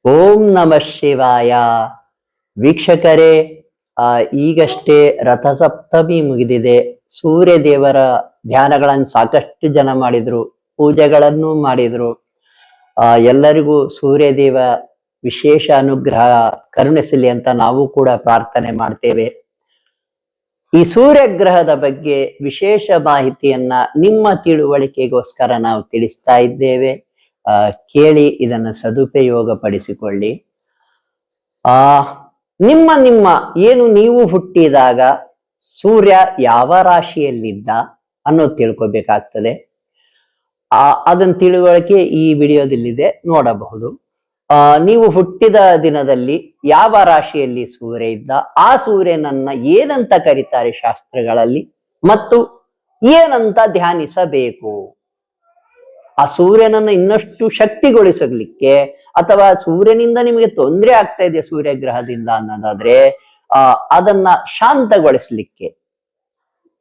ಓಂ ನಮಃ ಶಿವಾಯ. ವೀಕ್ಷಕರೇ, ಈಗಷ್ಟೇ ರಥಸಪ್ತಮಿ ಮುಗಿದಿದೆ. ಸೂರ್ಯ ದೇವರ ಧ್ಯಾನಗಳನ್ನು ಸಾಕಷ್ಟು ಜನ ಮಾಡಿದ್ರು, ಪೂಜೆಗಳನ್ನು ಮಾಡಿದ್ರು. ಎಲ್ಲರಿಗೂ ಸೂರ್ಯದೇವ ವಿಶೇಷ ಅನುಗ್ರಹ ಕರುಣಿಸಲಿ ಅಂತ ನಾವು ಕೂಡ ಪ್ರಾರ್ಥನೆ ಮಾಡ್ತೇವೆ. ಈ ಸೂರ್ಯಗ್ರಹದ ಬಗ್ಗೆ ವಿಶೇಷ ಮಾಹಿತಿಯನ್ನ ನಿಮ್ಮ ತಿಳುವಳಿಕೆಗೋಸ್ಕರ ನಾವು ತಿಳಿಸ್ತಾ ಇದ್ದೇವೆ. ಕೇಳಿ ಇದನ್ನು ಸದುಪಯೋಗ ಪಡಿಸಿಕೊಳ್ಳಿ. ನಿಮ್ಮ ನಿಮ್ಮ ಏನು ನೀವು ಹುಟ್ಟಿದಾಗ ಸೂರ್ಯ ಯಾವ ರಾಶಿಯಲ್ಲಿದ್ದ ಅನ್ನೋದು ತಿಳ್ಕೊಬೇಕಾಗ್ತದೆ. ಅದನ್ನ ತಿಳುವಳಿಕೆ ಈ ವಿಡಿಯೋದಲ್ಲಿದೆ, ನೋಡಬಹುದು. ನೀವು ಹುಟ್ಟಿದ ದಿನದಲ್ಲಿ ಯಾವ ರಾಶಿಯಲ್ಲಿ ಸೂರ್ಯ ಇದ್ದ, ಆ ಸೂರ್ಯನನ್ನ ಏನಂತ ಕರೀತಾರೆ ಶಾಸ್ತ್ರಗಳಲ್ಲಿ, ಮತ್ತು ಏನಂತ ಧ್ಯಾನಿಸಬೇಕು. ಆ ಸೂರ್ಯನನ್ನು ಇನ್ನಷ್ಟು ಶಕ್ತಿಗೊಳಿಸಲಿಕ್ಕೆ, ಅಥವಾ ಸೂರ್ಯನಿಂದ ನಿಮಗೆ ತೊಂದರೆ ಆಗ್ತಾ ಇದೆ ಸೂರ್ಯಗ್ರಹದಿಂದ ಅನ್ನೋದಾದ್ರೆ ಅದನ್ನ ಶಾಂತಗೊಳಿಸ್ಲಿಕ್ಕೆ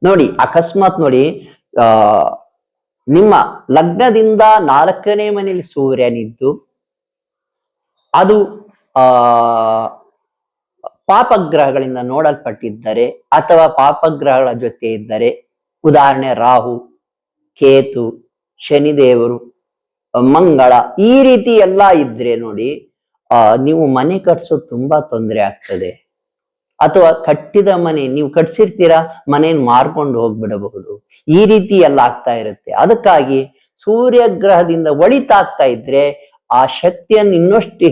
ನೋಡಿ. ಅಕಸ್ಮಾತ್ ನೋಡಿ, ನಿಮ್ಮ ಲಗ್ನದಿಂದ 4ನೇ ಮನೆಯಲ್ಲಿ ಸೂರ್ಯನಿದ್ದು ಅದು ಪಾಪಗ್ರಹಗಳಿಂದ ನೋಡಲ್ಪಟ್ಟಿದ್ದರೆ, ಅಥವಾ ಪಾಪಗ್ರಹಗಳ ಜೊತೆ ಇದ್ದರೆ, ಉದಾಹರಣೆ ರಾಹು, ಕೇತು, ಶನಿದೇವರು, ಮಂಗಳ, ಈ ರೀತಿ ಎಲ್ಲ ಇದ್ರೆ ನೋಡಿ, ನೀವು ಮನೆ ಕಟ್ಸೋದು ತುಂಬಾ ತೊಂದರೆ ಆಗ್ತದೆ. ಅಥವಾ ಕಟ್ಟಿದ ಮನೆ ನೀವು ಕಟ್ಸಿರ್ತೀರಾ, ಮನೆಯನ್ನು ಮಾರ್ಕೊಂಡು ಹೋಗ್ಬಿಡಬಹುದು. ಈ ರೀತಿ ಎಲ್ಲ ಆಗ್ತಾ ಇರುತ್ತೆ. ಅದಕ್ಕಾಗಿ ಸೂರ್ಯಗ್ರಹದಿಂದ ಒಳಿತಾಗ್ತಾ ಇದ್ರೆ ಆ ಶಕ್ತಿಯನ್ನು ಇನ್ನಷ್ಟು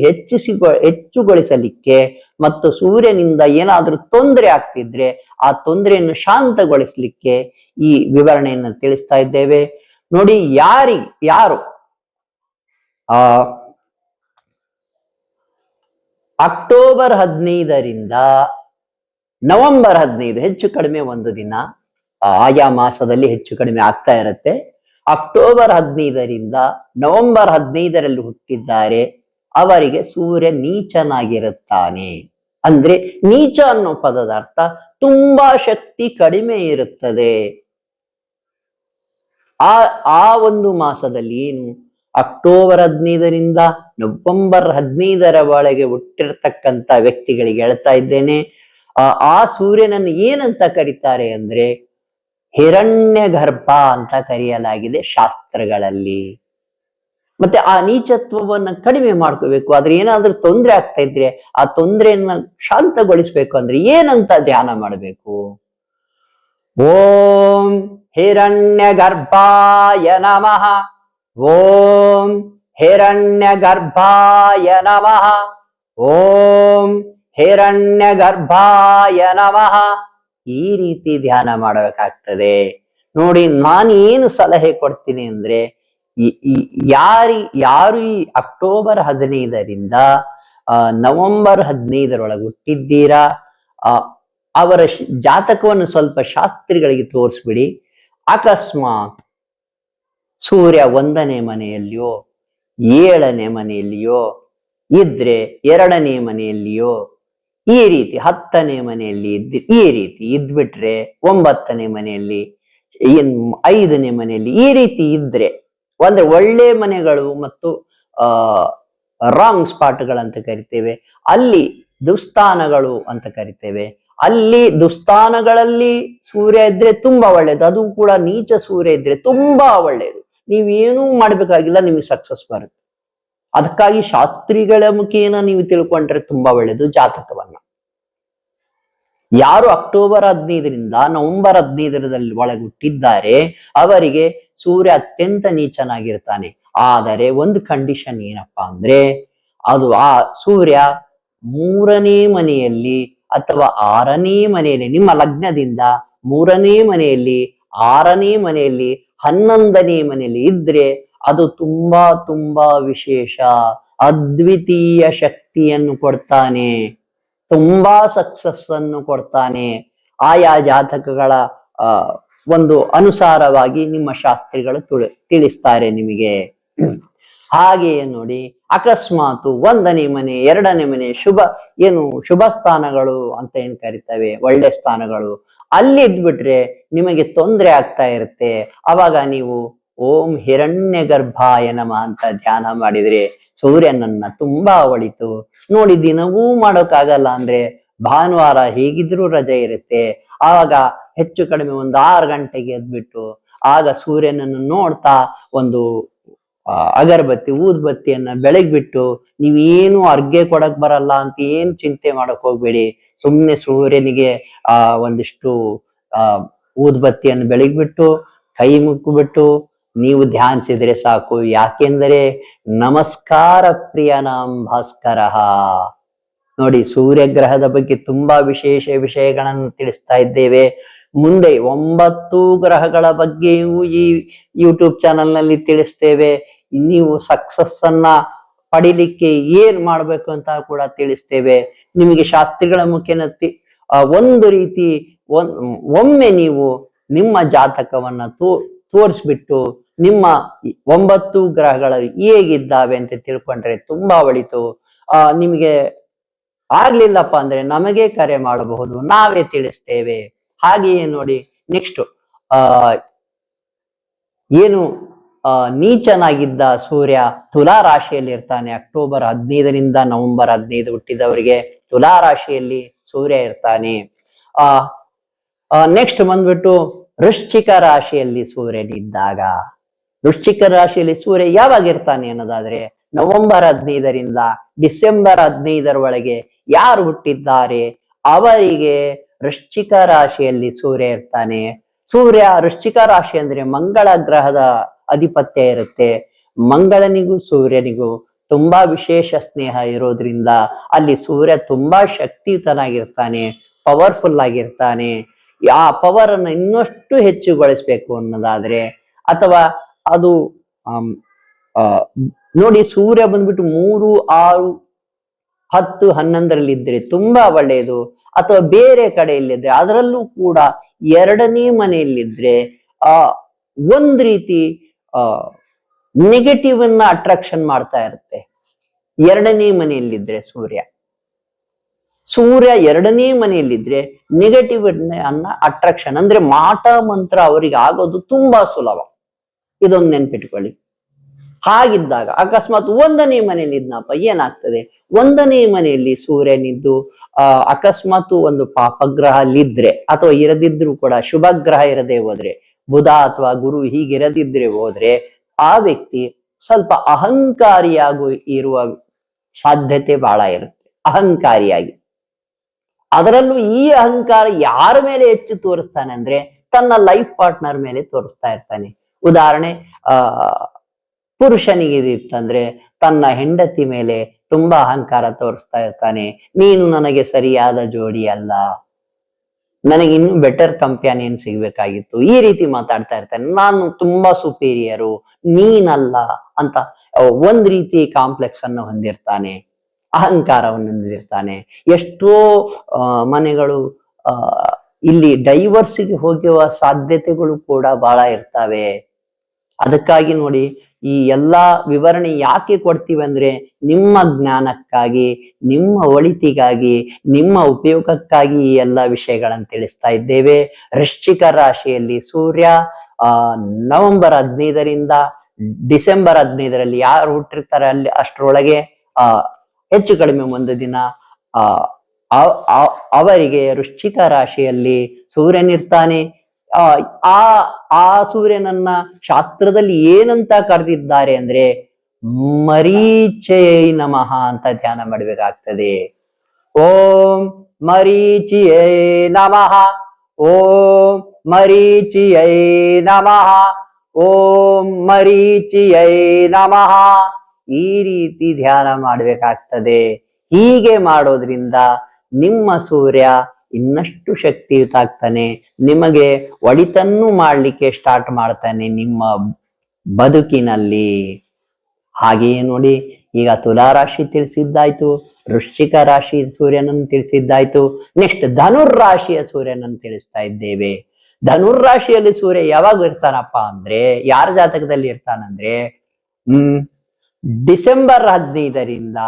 ಹೆಚ್ಚುಗೊಳಿಸಲಿಕ್ಕೆ, ಮತ್ತು ಸೂರ್ಯನಿಂದ ಏನಾದ್ರೂ ತೊಂದರೆ ಆಗ್ತಿದ್ರೆ ಆ ತೊಂದರೆಯನ್ನು ಶಾಂತಗೊಳಿಸಲಿಕ್ಕೆ ಈ ವಿವರಣೆಯನ್ನು ತಿಳಿಸ್ತಾ ಇದ್ದೇವೆ. ನೋಡಿ, ಯಾರು ಅಕ್ಟೋಬರ್ 15ರಿಂದ ನವೆಂಬರ್ 15, ಹೆಚ್ಚು ಕಡಿಮೆ ಒಂದು ದಿನ ಆಯಾ ಮಾಸದಲ್ಲಿ ಹೆಚ್ಚು ಕಡಿಮೆ ಆಗ್ತಾ ಇರುತ್ತೆ. ಅಕ್ಟೋಬರ್ 15ರಿಂದ ನವೆಂಬರ್ 15ರಲ್ಲಿ ಹುಟ್ಟಿದ್ದಾರೆ ಅವರಿಗೆ ಸೂರ್ಯ ನೀಚನಾಗಿರುತ್ತಾನೆ. ಅಂದ್ರೆ ನೀಚ ಅನ್ನೋ ಪದದ ಅರ್ಥ ತುಂಬಾ ಶಕ್ತಿ ಕಡಿಮೆ ಇರುತ್ತದೆ. ಆ ಒಂದು ಮಾಸದಲ್ಲಿ ಏನು ಅಕ್ಟೋಬರ್ 15ರಿಂದ ನವೆಂಬರ್ 15ರ ಒಳಗೆ ಹುಟ್ಟಿರ್ತಕ್ಕಂಥ ವ್ಯಕ್ತಿಗಳಿಗೆ ಹೇಳ್ತಾ ಇದ್ದೇನೆ, ಆ ಸೂರ್ಯನನ್ನು ಏನಂತ ಕರೀತಾರೆ ಅಂದ್ರೆ ಹಿರಣ್ಯ ಗರ್ಭ ಅಂತ ಕರೆಯಲಾಗಿದೆ ಶಾಸ್ತ್ರಗಳಲ್ಲಿ. ಮತ್ತೆ ಆ ನೀಚತ್ವವನ್ನ ಕಡಿಮೆ ಮಾಡ್ಕೋಬೇಕು, ಆದ್ರೆ ಏನಾದ್ರೂ ತೊಂದರೆ ಆಗ್ತಾ ಇದ್ರೆ ಆ ತೊಂದರೆಯನ್ನ ಶಾಂತಗೊಳಿಸ್ಬೇಕು ಅಂದ್ರೆ ಏನಂತ ಧ್ಯಾನ ಮಾಡಬೇಕು. ಓಂ ಹಿರಣ್ಯ ಗರ್ಭಾಯ ನಮಃ, ಓಂ ಹಿರಣ್ಯ ಗರ್ಭಾಯ ನಮಃ, ಓಂ ಹಿರಣ್ಯ ಗರ್ಭಾಯ ನಮಃ. ಈ ರೀತಿ ಧ್ಯಾನ ಮಾಡಬೇಕಾಗ್ತದೆ. ನೋಡಿ, ನಾನು ಏನು ಸಲಹೆ ಕೊಡ್ತೀನಿ ಅಂದ್ರೆ, ಯಾರು ಈ ಅಕ್ಟೋಬರ್ 15ರಿಂದ ನವೆಂಬರ್ 15ರೊಳಗೆ ಹುಟ್ಟಿದ್ದೀರಾ, ಅವರ ಜಾತಕವನ್ನು ಸ್ವಲ್ಪ ಶಾಸ್ತ್ರಿಗಳಿಗೆ ತೋರಿಸ್ಬಿಡಿ. ಅಕಸ್ಮಾತ್ ಸೂರ್ಯ 1ನೇ ಮನೆಯಲ್ಲಿಯೋ 7ನೇ ಮನೆಯಲ್ಲಿಯೋ ಇದ್ರೆ, 2ನೇ ಮನೆಯಲ್ಲಿಯೋ ಈ ರೀತಿ 10ನೇ ಮನೆಯಲ್ಲಿ ಈ ರೀತಿ ಇದ್ಬಿಟ್ರೆ, 9ನೇ ಮನೆಯಲ್ಲಿ, 5ನೇ ಮನೆಯಲ್ಲಿ ಈ ರೀತಿ ಇದ್ರೆ, ಅಂದ್ರೆ ಒಳ್ಳೆ ಮನೆಗಳು ಮತ್ತು ರಾಂಗ್ ಸ್ಪಾಟ್ಗಳಂತ ಕರಿತೇವೆ, ಅಲ್ಲಿ ದುಸ್ಥಾನಗಳು ಅಂತ ಕರಿತೇವೆ. ಅಲ್ಲಿ ದುಸ್ಥಾನಗಳಲ್ಲಿ ಸೂರ್ಯ ಇದ್ರೆ ತುಂಬಾ ಒಳ್ಳೇದು, ಅದು ಕೂಡ ನೀಚ ಸೂರ್ಯ ಇದ್ರೆ ತುಂಬಾ ಒಳ್ಳೇದು. ನೀವೇನೂ ಮಾಡ್ಬೇಕಾಗಿಲ್ಲ, ನಿಮಗೆ ಸಕ್ಸಸ್ ಬರುತ್ತೆ. ಅದಕ್ಕಾಗಿ ಶಾಸ್ತ್ರಿಗಳ ಮುಖೇನ ನೀವು ತಿಳ್ಕೊಂಡ್ರೆ ತುಂಬಾ ಒಳ್ಳೇದು ಜಾತಕವನ್ನ. ಯಾರು ಅಕ್ಟೋಬರ್ 15ರಿಂದ ನವೆಂಬರ್ 15ರಲ್ಲಿ ಒಳಗೆ ಹುಟ್ಟಿದ್ದಾರೆ ಅವರಿಗೆ ಸೂರ್ಯ ಅತ್ಯಂತ ನೀಚನಾಗಿರ್ತಾನೆ. ಆದರೆ ಒಂದು ಕಂಡೀಷನ್ ಏನಪ್ಪಾ ಅಂದ್ರೆ, ಅದು ಆ ಸೂರ್ಯ 3ನೇ ಮನೆಯಲ್ಲಿ ಅಥವಾ 6ನೇ ಮನೆಯಲ್ಲಿ, ನಿಮ್ಮ ಲಗ್ನದಿಂದ 3ನೇ ಮನೆಯಲ್ಲಿ, 6ನೇ ಮನೆಯಲ್ಲಿ, 11ನೇ ಮನೆಯಲ್ಲಿ ಇದ್ರೆ ಅದು ತುಂಬಾ ತುಂಬಾ ವಿಶೇಷ, ಅದ್ವಿತೀಯ ಶಕ್ತಿಯನ್ನು ಕೊಡ್ತಾನೆ, ತುಂಬಾ ಸಕ್ಸಸ್ ಅನ್ನು ಕೊಡ್ತಾನೆ. ಆಯಾ ಜಾತಕಗಳ ಒಂದು ಅನುಸಾರವಾಗಿ ನಿಮ್ಮ ಶಾಸ್ತ್ರಿಗಳು ತಿಳಿಸ್ತಾರೆ ನಿಮಗೆ. ಹಾಗೆಯೇ ನೋಡಿ, ಅಕಸ್ಮಾತ್ 1ನೇ ಮನೆ 2ನೇ ಮನೆ ಶುಭ ಸ್ಥಾನಗಳು ಅಂತ ಏನ್ ಕರಿತೇವೆ, ಒಳ್ಳೆ ಸ್ಥಾನಗಳು, ಅಲ್ಲಿ ಇದ್ಬಿಟ್ರೆ ನಿಮಗೆ ತೊಂದರೆ ಆಗ್ತಾ ಇರುತ್ತೆ. ಅವಾಗ ನೀವು ಓಂ ಹಿರಣ್ಯ ಗರ್ಭಾಯ ನಮಃ ಅಂತ ಧ್ಯಾನ ಮಾಡಿದ್ರೆ ಸೂರ್ಯನನ್ನ ತುಂಬಾ ಒಳಿತು. ನೋಡಿ, ದಿನವೂ ಮಾಡೋಕ್ಕಾಗಲ್ಲ ಅಂದ್ರೆ ಭಾನುವಾರ ಹೇಗಿದ್ರೂ ರಜೆ ಇರುತ್ತೆ, ಆವಾಗ ಹೆಚ್ಚು ಕಡಿಮೆ ಒಂದು 6 ಗಂಟೆಗೆ ಎದ್ಬಿಟ್ಟು ಆಗ ಸೂರ್ಯನನ್ನು ನೋಡ್ತಾ ಒಂದು ಅಗರಬತ್ತಿ ಊದ್ಬತ್ತಿಯನ್ನ ಬೆಳಗ್ಬಿಟ್ಟು, ನೀವೇನು ಅರ್ಘ್ಯ ಕೊಡಕ್ ಬರಲ್ಲ ಅಂತ ಏನ್ ಚಿಂತೆ ಮಾಡಕ್ ಹೋಗ್ಬೇಡಿ. ಸುಮ್ನೆ ಸೂರ್ಯನಿಗೆ ಒಂದಿಷ್ಟು ಆ ಊದ್ಬತ್ತಿಯನ್ನು ಬೆಳಗ್ಬಿಟ್ಟು ಕೈ ಮುಗ್ಬಿಟ್ಟು ನೀವು ಧ್ಯಾನಿಸಿದ್ರೆ ಸಾಕು. ಯಾಕೆಂದರೆ ನಮಸ್ಕಾರ ಪ್ರಿಯನಾಂ ಭಾಸ್ಕರ. ನೋಡಿ, ಸೂರ್ಯಗ್ರಹದ ಬಗ್ಗೆ ತುಂಬಾ ವಿಶೇಷ ವಿಷಯಗಳನ್ನು ತಿಳಿಸ್ತಾ ಇದ್ದೇವೆ. ಮುಂದೆ 9 ಗ್ರಹಗಳ ಬಗ್ಗೆಯೂ ಈ ಯೂಟ್ಯೂಬ್ ಚಾನಲ್ ನಲ್ಲಿ ತಿಳಿಸ್ತೇವೆ. ನೀವು ಸಕ್ಸಸ್ ಅನ್ನ ಪಡಿಲಿಕ್ಕೆ ಏನ್ ಮಾಡ್ಬೇಕು ಅಂತ ಕೂಡ ತಿಳಿಸ್ತೇವೆ. ನಿಮಗೆ ಶಾಸ್ತ್ರಿಗಳ ಮುಖೇನ ಒಂದು ರೀತಿ ಒಮ್ಮೆ ನೀವು ನಿಮ್ಮ ಜಾತಕವನ್ನ ತೋರಿಸ್ಬಿಟ್ಟು ನಿಮ್ಮ 9 ಗ್ರಹಗಳು ಹೇಗಿದ್ದಾವೆ ಅಂತ ತಿಳ್ಕೊಂಡ್ರೆ ತುಂಬಾ ಒಳಿತು. ನಿಮಗೆ ಆಗ್ಲಿಲ್ಲಪ್ಪ ಅಂದ್ರೆ ನಮಗೆ ಕರೆ ಮಾಡಬಹುದು, ನಾವೇ ತಿಳಿಸ್ತೇವೆ. ಹಾಗೆಯೇ ನೋಡಿ, ನೆಕ್ಸ್ಟ್ ಏನು ನೀಚನಾಗಿದ್ದ ಸೂರ್ಯ ತುಲಾ ರಾಶಿಯಲ್ಲಿ ಇರ್ತಾನೆ. ಅಕ್ಟೋಬರ್ 15ರಿಂದ ನವೆಂಬರ್ 15 ಹುಟ್ಟಿದವರಿಗೆ ತುಲಾ ರಾಶಿಯಲ್ಲಿ ಸೂರ್ಯ ಇರ್ತಾನೆ. ನೆಕ್ಸ್ಟ್ ಬಂದ್ಬಿಟ್ಟು ವೃಶ್ಚಿಕ ರಾಶಿಯಲ್ಲಿ ಸೂರ್ಯನಿದ್ದಾಗ, ವೃಶ್ಚಿಕ ರಾಶಿಯಲ್ಲಿ ಸೂರ್ಯ ಯಾವಾಗ ಇರ್ತಾನೆ ಅನ್ನೋದಾದ್ರೆ ನವೆಂಬರ್ 15ರಿಂದ ಡಿಸೆಂಬರ್ 15ರ ಒಳಗೆ ಯಾರು ಹುಟ್ಟಿದ್ದಾರೆ ಅವರಿಗೆ ವೃಶ್ಚಿಕ ರಾಶಿಯಲ್ಲಿ ಸೂರ್ಯ ಇರ್ತಾನೆ. ಸೂರ್ಯ ವೃಶ್ಚಿಕ ರಾಶಿ ಅಂದ್ರೆ ಮಂಗಳ ಗ್ರಹದ ಅಧಿಪತ್ಯ ಇರುತ್ತೆ. ಮಂಗಳನಿಗೂ ಸೂರ್ಯನಿಗೂ ತುಂಬಾ ವಿಶೇಷ ಸ್ನೇಹ ಇರೋದ್ರಿಂದ ಅಲ್ಲಿ ಸೂರ್ಯ ತುಂಬಾ ಶಕ್ತಿಯುತನಾಗಿರ್ತಾನೆ, ಪವರ್ಫುಲ್ ಆಗಿರ್ತಾನೆ. ಆ ಪವರ್ ಅನ್ನು ಇನ್ನಷ್ಟು ಹೆಚ್ಚುಗೊಳಿಸ್ಬೇಕು ಅನ್ನೋದಾದ್ರೆ, ಅಥವಾ ಅದು ನೋಡಿ, ಸೂರ್ಯ ಬಂದ್ಬಿಟ್ಟು 3, 6, 10, 11ರಲ್ಲಿ ಇದ್ರೆ ತುಂಬಾ ಒಳ್ಳೆಯದು. ಅಥವಾ ಬೇರೆ ಕಡೆಯಲ್ಲಿದ್ರೆ, ಅದರಲ್ಲೂ ಕೂಡ 2ನೇ ಮನೆಯಲ್ಲಿದ್ರೆ ಒಂದ್ ರೀತಿ ನೆಗೆಟಿವ್ ಅನ್ನ ಅಟ್ರಾಕ್ಷನ್ ಮಾಡ್ತಾ ಇರುತ್ತೆ. 2ನೇ ಮನೆಯಲ್ಲಿದ್ರೆ ಸೂರ್ಯ 2ನೇ ಮನೆಯಲ್ಲಿದ್ರೆ ನೆಗೆಟಿವ್ ಅನ್ನ ಅಟ್ರಾಕ್ಷನ್ ಅಂದ್ರೆ ಮಾಟ ಮಂತ್ರ ಅವರಿಗೆ ಆಗೋದು ತುಂಬಾ ಸುಲಭ. ಇದೊಂದು ನೆನ್ಪಿಟ್ಕೊಳ್ಳಿ. ಹಾಗಿದ್ದಾಗ ಅಕಸ್ಮಾತ್ 1ನೇ ಮನೆಯಲ್ಲಿ ಇದ್ನಪ್ಪ, ಏನಾಗ್ತದೆ? 1ನೇ ಮನೆಯಲ್ಲಿ ಸೂರ್ಯನಿದ್ದು ಅಕಸ್ಮಾತ್ ಒಂದು ಪಾಪಗ್ರಹ ಅಲ್ಲಿದ್ರೆ ಅಥವಾ ಇರದಿದ್ರು ಕೂಡ, ಶುಭ ಗ್ರಹ ಇರದೆ ಹೋದ್ರೆ, ಬುಧ ಅಥವಾ ಗುರು ಹೀಗಿರದಿದ್ರೆ ಹೋದ್ರೆ, ಆ ವ್ಯಕ್ತಿ ಸ್ವಲ್ಪ ಅಹಂಕಾರಿಯಾಗಿ ಇರುವ ಸಾಧ್ಯತೆ ಬಹಳ ಇರುತ್ತೆ. ಅಹಂಕಾರಿಯಾಗಿ, ಅದರಲ್ಲೂ ಈ ಅಹಂಕಾರ ಯಾರ ಮೇಲೆ ಹೆಚ್ಚು ತೋರಿಸ್ತಾನೆ ಅಂದ್ರೆ ತನ್ನ ಲೈಫ್ ಪಾರ್ಟ್ನರ್ ಮೇಲೆ ತೋರಿಸ್ತಾ ಇರ್ತಾನೆ. ಉದಾಹರಣೆ, ಪುರುಷನಿಗೆ ಇತ್ತಂದ್ರೆ ತನ್ನ ಹೆಂಡತಿ ಮೇಲೆ ತುಂಬಾ ಅಹಂಕಾರ ತೋರಿಸ್ತಾ ಇರ್ತಾನೆ. ನೀನು ನನಗೆ ಸರಿಯಾದ ಜೋಡಿ ಅಲ್ಲ, ನನಗೆ ಇನ್ನು ಬೆಟರ್ ಕಂಪ್ಯಾನಿಯನ್ ಸಿಗ್ಬೇಕಾಗಿತ್ತು, ಈ ರೀತಿ ಮಾತಾಡ್ತಾ ಇರ್ತಾನೆ. ನಾನು ತುಂಬಾ ಸುಪೀರಿಯರು, ನೀನಲ್ಲ ಅಂತ ಒಂದ್ ರೀತಿ ಕಾಂಪ್ಲೆಕ್ಸ್ ಅನ್ನು ಹೊಂದಿರ್ತಾನೆ, ಅಹಂಕಾರವನ್ನು ಹೊಂದಿರ್ತಾನೆ. ಎಷ್ಟೋ ಮನೆಗಳು ಇಲ್ಲಿ ಡೈವರ್ಸ್ಗೆ ಹೋಗುವ ಸಾಧ್ಯತೆಗಳು ಕೂಡ ಬಹಳ ಇರ್ತವೆ. ಅದಕ್ಕಾಗಿ ನೋಡಿ, ಈ ಎಲ್ಲಾ ವಿವರಣೆ ಯಾಕೆ ಕೊಡ್ತೀವಿ ಅಂದ್ರೆ ನಿಮ್ಮ ಜ್ಞಾನಕ್ಕಾಗಿ, ನಿಮ್ಮ ಒಳಿತಿಗಾಗಿ, ನಿಮ್ಮ ಉಪಯೋಗಕ್ಕಾಗಿ ಈ ಎಲ್ಲ ವಿಷಯಗಳನ್ನು ತಿಳಿಸ್ತಾ ಇದ್ದೇವೆ. ವೃಶ್ಚಿಕ ರಾಶಿಯಲ್ಲಿ ಸೂರ್ಯ ನವೆಂಬರ್ 15ರಿಂದ ಡಿಸೆಂಬರ್ 15ರಲ್ಲಿ ಯಾರು ಹುಟ್ಟಿರ್ತಾರೆ ಅಲ್ಲಿ ಅಷ್ಟರೊಳಗೆ ಹೆಚ್ಚು ಕಡಿಮೆ ಒಂದು ದಿನ ಅವರಿಗೆ ವೃಶ್ಚಿಕ ರಾಶಿಯಲ್ಲಿ ಸೂರ್ಯನಿರ್ತಾನೆ. ಆ ಸೂರ್ಯನನ್ನ ಶಾಸ್ತ್ರದಲ್ಲಿ ಏನಂತ ಕರೆದಿದ್ದಾರೆ ಅಂದ್ರೆ ಮರೀಚೈ ನಮಃ ಅಂತ ಧ್ಯಾನ ಮಾಡಬೇಕಾಗ್ತದೆ. ಓಂ ಮರೀಚಿಯೈ ನಮಃ, ಓಂ ಮರೀಚಿಯೈ ನಮಃ, ಓಂ ಮರೀಚಿಯೈ ನಮಃ. ಈ ರೀತಿ ಧ್ಯಾನ ಮಾಡಬೇಕಾಗ್ತದೆ. ಹೀಗೆ ಮಾಡೋದ್ರಿಂದ ನಿಮ್ಮ ಸೂರ್ಯ ಇನ್ನಷ್ಟು ಶಕ್ತಿಯುತ ಆಗ್ತಾನೆ, ನಿಮಗೆ ಒಳಿತನ್ನು ಮಾಡ್ಲಿಕ್ಕೆ ಸ್ಟಾರ್ಟ್ ಮಾಡ್ತಾನೆ ನಿಮ್ಮ ಬದುಕಿನಲ್ಲಿ. ಹಾಗೆಯೇ ನೋಡಿ, ಈಗ ತುಲಾ ರಾಶಿ ತಿಳಿಸಿದ್ದಾಯ್ತು, ವೃಶ್ಚಿಕ ರಾಶಿ ಸೂರ್ಯನನ್ನು ತಿಳಿಸಿದ್ದಾಯ್ತು. ನೆಕ್ಸ್ಟ್ ಧನುರ್ರಾಶಿಯ ಸೂರ್ಯನನ್ನು ತಿಳಿಸ್ತಾ ಇದ್ದೇವೆ. ಧನುರ್ರಾಶಿಯಲ್ಲಿ ಸೂರ್ಯ ಯಾವಾಗ ಇರ್ತಾನಪ್ಪ ಅಂದ್ರೆ, ಯಾರ ಜಾತಕದಲ್ಲಿ ಇರ್ತಾನಂದ್ರೆ ಡಿಸೆಂಬರ್ 15ರಿಂದ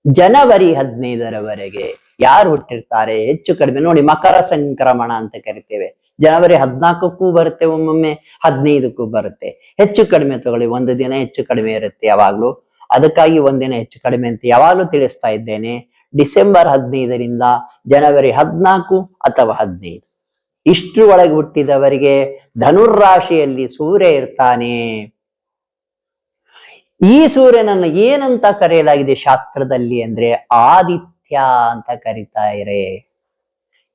ಜನವರಿ 15ರವರೆಗೆ ಯಾರು ಹುಟ್ಟಿರ್ತಾರೆ ಹೆಚ್ಚು ಕಡಿಮೆ ನೋಡಿ, ಮಕರ ಸಂಕ್ರಮಣ ಅಂತ ಕರಿತೇವೆ. ಜನವರಿ 14ಕ್ಕೂ ಬರುತ್ತೆ, ಒಮ್ಮೊಮ್ಮೆ 15ಕ್ಕೂ ಬರುತ್ತೆ. ಹೆಚ್ಚು ಕಡಿಮೆ ತಗೊಳ್ಳಿ, ಒಂದು ದಿನ ಹೆಚ್ಚು ಕಡಿಮೆ ಇರುತ್ತೆ ಯಾವಾಗ್ಲೂ. ಅದಕ್ಕಾಗಿ ಒಂದಿನ ಹೆಚ್ಚು ಕಡಿಮೆ ಅಂತ ಯಾವಾಗಲೂ ತಿಳಿಸ್ತಾ ಇದ್ದೇನೆ. ಡಿಸೆಂಬರ್ 15ರಿಂದ ಜನವರಿ 14 ಅಥವಾ 15 ಇಷ್ಟು ಒಳಗೆ ಹುಟ್ಟಿದವರಿಗೆ ಧನುರ್ರಾಶಿಯಲ್ಲಿ ಸೂರ್ಯ ಇರ್ತಾನೆ. ಈ ಸೂರ್ಯನನ್ನು ಏನಂತ ಕರೆಯಲಾಗಿದೆ ಶಾಸ್ತ್ರದಲ್ಲಿ ಅಂದ್ರೆ ಆದಿತ್ಯ ಅಂತ ಕರೀತಾರೆ.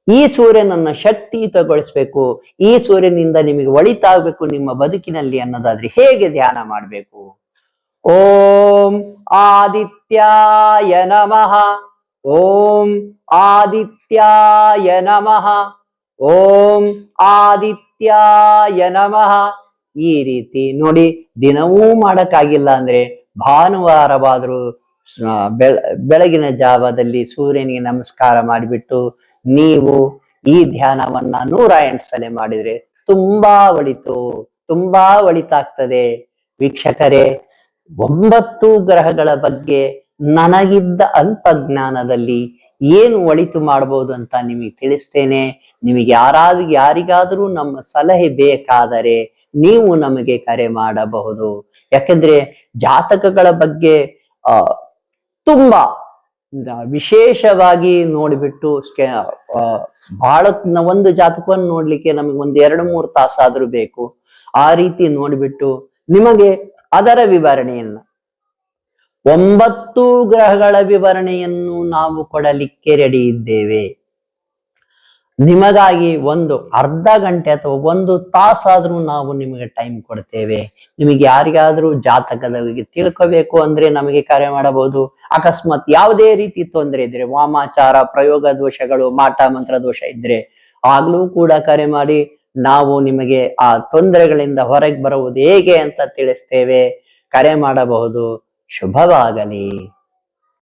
ಈ ಸೂರ್ಯನನ್ನ ಶಕ್ತಿಯುತಗೊಳಿಸ್ಬೇಕು, ಈ ಸೂರ್ಯನಿಂದ ನಿಮಗೆ ಒಳಿತಾಗಬೇಕು ನಿಮ್ಮ ಬದುಕಿನಲ್ಲಿ ಅನ್ನೋದಾದ್ರೆ ಹೇಗೆ ಧ್ಯಾನ ಮಾಡಬೇಕು? ಓಂ ಆದಿತ್ಯಾಯ ನಮಃ, ಓಂ ಆದಿತ್ಯಾಯ ನಮಃ, ಓಂ ಆದಿತ್ಯಾಯ ನಮಃ. ಈ ರೀತಿ ನೋಡಿ, ದಿನವೂ ಮಾಡಕ್ಕಾಗಿಲ್ಲ ಅಂದ್ರೆ ಭಾನುವಾರವಾದರೂ ಬೆಳಗಿನ ಜಾವದಲ್ಲಿ ಸೂರ್ಯನಿಗೆ ನಮಸ್ಕಾರ ಮಾಡಿಬಿಟ್ಟು ನೀವು ಈ ಧ್ಯಾನವನ್ನ 108 ಸಲ ಮಾಡಿದ್ರೆ ತುಂಬಾ ಒಳಿತಾಗ್ತದೆ. ವೀಕ್ಷಕರೇ, 9 ಗ್ರಹಗಳ ಬಗ್ಗೆ ನನಗಿದ್ದ ಅಲ್ಪ ಜ್ಞಾನದಲ್ಲಿ ಏನು ಒಳಿತು ಮಾಡಬಹುದು ಅಂತ ನಿಮಗೆ ತಿಳಿಸ್ತೇನೆ. ನಿಮಗೆ ಯಾರಿಗಾದರೂ ನಮ್ಮ ಸಲಹೆ ಬೇಕಾದರೆ ನೀವು ನಮಗೆ ಕರೆ ಮಾಡಬಹುದು. ಯಾಕಂದ್ರೆ ಜಾತಕಗಳ ಬಗ್ಗೆ ತುಂಬಾ ವಿಶೇಷವಾಗಿ ನೋಡಿಬಿಟ್ಟು ಬಹಳ ಒಂದು ಜಾತಕವನ್ನು ನೋಡ್ಲಿಕ್ಕೆ ನಮಗೆ ಒಂದು 2-3 ತಾಸಾದ್ರೂ ಬೇಕು. ಆ ರೀತಿ ನೋಡಿಬಿಟ್ಟು ನಿಮಗೆ ಅದರ ವಿವರಣೆಯನ್ನ 9 ಗ್ರಹಗಳ ವಿವರಣೆಯನ್ನು ನಾವು ಕೊಡಲಿಕ್ಕೆ ರೆಡಿ ಇದ್ದೇವೆ. ನಿಮಗಾಗಿ ಒಂದು ಅರ್ಧ ಗಂಟೆ ಅಥವಾ 1 ತಾಸಾದ್ರೂ ನಾವು ನಿಮಗೆ ಟೈಮ್ ಕೊಡ್ತೇವೆ. ನಿಮಗೆ ಯಾರಿಗಾದ್ರೂ ಜಾತಕದ ಬಗ್ಗೆ ತಿಳ್ಕೋಬೇಕು ಅಂದ್ರೆ ನಮಗೆ ಕರೆ ಮಾಡಬಹುದು. ಅಕಸ್ಮಾತ್ ಯಾವುದೇ ರೀತಿ ತೊಂದರೆ ಇದ್ರೆ, ವಾಮಾಚಾರ, ಪ್ರಯೋಗ ದೋಷಗಳು, ಮಾಟ ಮಂತ್ರ ದೋಷ ಇದ್ರೆ ಆಗ್ಲೂ ಕೂಡ ಕರೆ ಮಾಡಿ ನಾವು ನಿಮಗೆ ಆ ತೊಂದರೆಗಳಿಂದ ಹೊರಗೆ ಬರುವುದು ಹೇಗೆ ಅಂತ ತಿಳಿಸ್ತೇವೆ. ಕರೆ ಮಾಡಬಹುದು. ಶುಭವಾಗಲಿ.